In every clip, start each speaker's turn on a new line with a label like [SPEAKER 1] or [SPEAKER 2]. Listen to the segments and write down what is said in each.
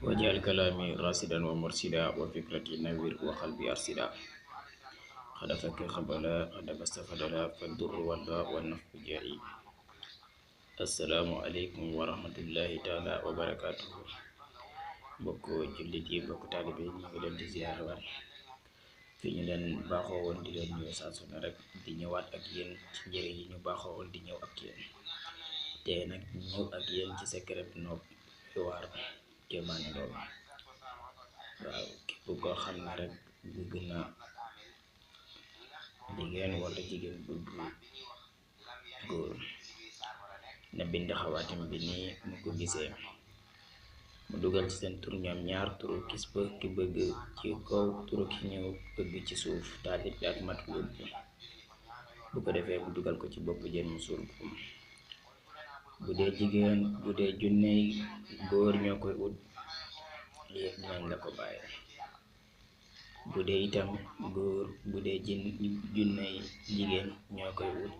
[SPEAKER 1] واجعل كلامي راشدا ومرشدا وفكرتي نوير وقلبي أرشدا قد فك خبلا قد بست فدلا فالضر والداء والنفع جائي. assalaamu aleykum wa rahmatullahi taala wa barakaatuhu. mbokk jullit yi, mbokk taalibe yi, ñu ngi leen di ziyaare waat fi ñu leen baaxoo woon di leen ñëw saa su ne rek di ñëwaat ak yéen ci njëriñ yi ñu baaxoo woon di ñëw ak yéen te nag ñëw ak yéen ci secret nopp yu waar kéemaane loolu. waaw, képp koo xam ne rek bëgg na jigéen wala jigéen bëgg góor na bind xawaatim bi nii mu ko gisee, mu dugal ci seen tur ñoom ñaar, turu ki bëgg ci kaw, turu ki ñëw bëgg ci suuf, taalib bi ak matlub bi. bu ko defee mu dugal ko ci bopp jën mu suul ko. bu dee jigéen, bu dee junney góor ñoo koy ut, yépp nañ la ko bàyyi. bu dee itam góor, bu dee junney jigéen ñoo koy ut,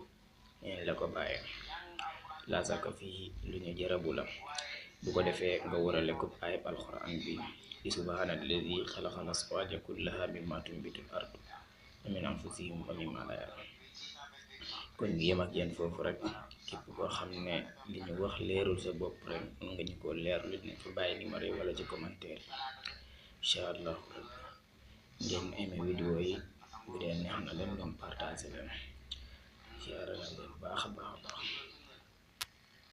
[SPEAKER 1] nañ la ko bàyyi. la saka fii lu ñu jarabu la. bu ko defee nga warale ko ayib alquran bi di subhaana alladi xalaqal azwaaja kullaha mimma tunbitul ardu wa min anfusihim wa mimma la ya'lamun. kon ñu yem ak yéen foofu rek. képp koo xam ne li ñu wax leerul sa bopp rek mën nga ñu koo leer lu ne fa bàyyi numéro yi wala ci commentaire yi. incha allah ngeen aimé vidéo yi, bu dee neex na leen ngeen partagé leen. ziyaara na leen baax a baax a baax.